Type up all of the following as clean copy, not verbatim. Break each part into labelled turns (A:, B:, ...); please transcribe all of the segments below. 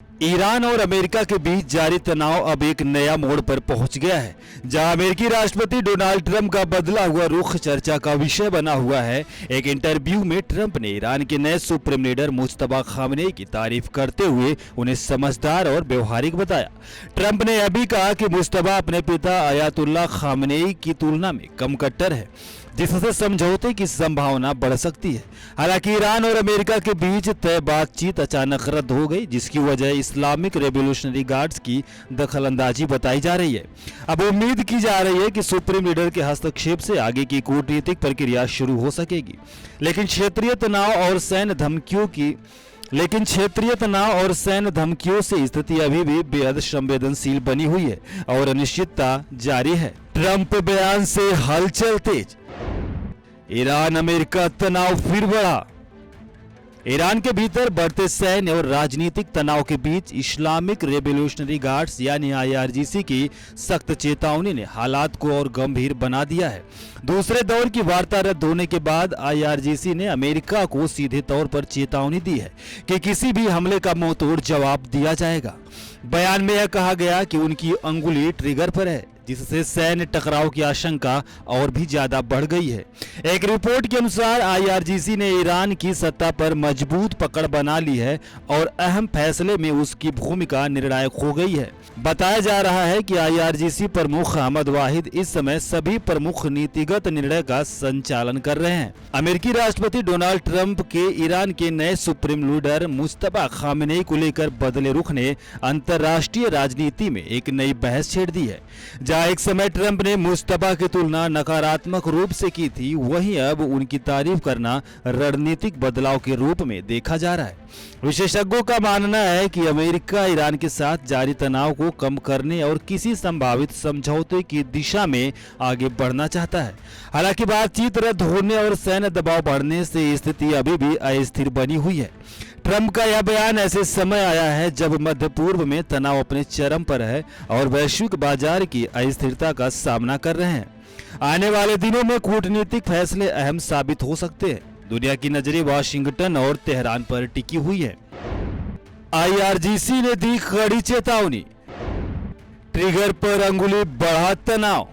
A: Iran और America के बीच जारी तनाव अब एक नया मोड़ पर पहुंच गया है, जहां अमेरिकी राष्ट्रपति डोनाल्ड ट्रंप का बदला हुआ रुख चर्चा का विषय बना हुआ है। एक इंटरव्यू में ट्रंप ने ईरान के नए सुप्रीम लीडर मुज्तबा खामनेई की तारीफ करते हुए उन्हें समझदार और व्यवहारिक बताया। ट्रंप ने यह भी कहा कि मुज्तबा अपने पिता अयातुल्लाह खामनेई की तुलना में कम कट्टर है, जिससे समझौते की संभावना बढ़ सकती है। हालांकि ईरान और अमेरिका के बीच तय बातचीत अचानक रद्द हो गई, जिसकी वजह इस्लामिक रेवोल्यूशनरी गार्ड्स की दखलंदाजी बताई जा रही है। अब उम्मीद की जा रही है कि सुप्रीम लीडर के हस्तक्षेप से आगे की कूटनीतिक प्रक्रिया शुरू हो सकेगी, लेकिन क्षेत्रीय तनाव और सैन्य धमकियों से स्थिति अभी भी बेहद संवेदनशील बनी हुई है और अनिश्चितता जारी है। ट्रंप बयान से हलचल तेज, ईरान अमेरिका तनाव फिर बढ़ा। ईरान के भीतर बढ़ते सैन्य और राजनीतिक तनाव के बीच इस्लामिक रेवोल्यूशनरी गार्ड्स यानी आईआरजीसी की सख्त चेतावनी ने हालात को और गंभीर बना दिया है। दूसरे दौर की वार्ता रद्द होने के बाद आईआरजीसी ने अमेरिका को सीधे तौर पर चेतावनी दी है कि किसी भी हमले का मुंहतोड़ जवाब दिया जाएगा। बयान में यह कहा गया कि उनकी अंगुली ट्रिगर पर है, जिससे सैन्य टकराव की आशंका और भी ज्यादा बढ़ गई है। एक रिपोर्ट के अनुसार आईआरजीसी ने ईरान की सत्ता पर मजबूत पकड़ बना ली है और अहम फैसले में उसकी भूमिका निर्णायक हो गई है। बताया जा रहा है कि आईआरजीसी प्रमुख अहमद वाहिद इस समय सभी प्रमुख नीतिगत निर्णय का संचालन कर रहे हैं। अमेरिकी राष्ट्रपति डोनाल्ड ट्रंप के ईरान के नए सुप्रीम लीडर मुज्तबा खामनेई को लेकर बदले रुख ने अंतर्राष्ट्रीय राजनीति में एक नई बहस छेड़ दी है। एक समय ट्रंप ने मुज्तबा की तुलना नकारात्मक रूप से की थी, वहीं अब उनकी तारीफ करना रणनीतिक बदलाव के रूप में देखा जा रहा है। विशेषज्ञों का मानना है कि अमेरिका ईरान के साथ जारी तनाव को कम करने और किसी संभावित समझौते की दिशा में आगे बढ़ना चाहता है। हालांकि बातचीत रद्द होने और सैन्य दबाव बढ़ने से स्थिति अभी भी अस्थिर बनी हुई है। ट्रंप का यह बयान ऐसे समय आया है जब मध्य पूर्व में तनाव अपने चरम पर है और वैश्विक बाजार की अस्थिरता का सामना कर रहे हैं। आने वाले दिनों में कूटनीतिक फैसले अहम साबित हो सकते हैं। दुनिया की नजरें वाशिंगटन और तेहरान पर टिकी हुई है। आईआरजीसी ने दी कड़ी चेतावनी, ट्रिगर पर अंगुली बढ़ा तनाव।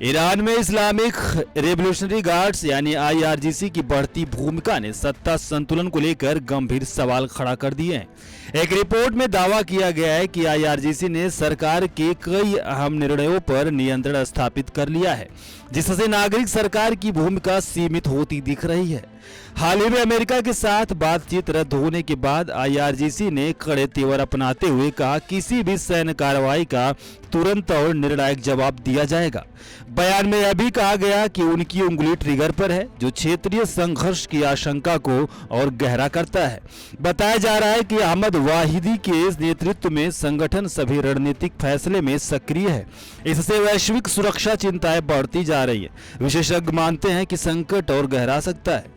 A: ईरान में इस्लामिक रेवोल्यूशनरी गार्ड्स यानी आईआरजीसी की बढ़ती भूमिका ने सत्ता संतुलन को लेकर गंभीर सवाल खड़ा कर दिए हैं। एक रिपोर्ट में दावा किया गया है कि आईआरजीसी ने सरकार के कई अहम निर्णयों पर नियंत्रण स्थापित कर लिया है, जिससे नागरिक सरकार की भूमिका सीमित होती दिख रही है। हाल ही में अमेरिका के साथ बातचीत रद्द होने के बाद आईआरजीसी ने कड़े तेवर अपनाते हुए कहा किसी भी सैन्य कार्रवाई का तुरंत और निर्णायक जवाब दिया जाएगा। बयान में यह भी कहा गया कि उनकी उंगली ट्रिगर पर है, जो क्षेत्रीय संघर्ष की आशंका को और गहरा करता है। बताया जा रहा है कि अहमद वाहिदी के नेतृत्व में संगठन सभी रणनीतिक फैसले में सक्रिय है। इससे वैश्विक सुरक्षा चिंताएं बढ़ती जा रही है। विशेषज्ञ मानते हैं कि संकट और गहरा सकता है।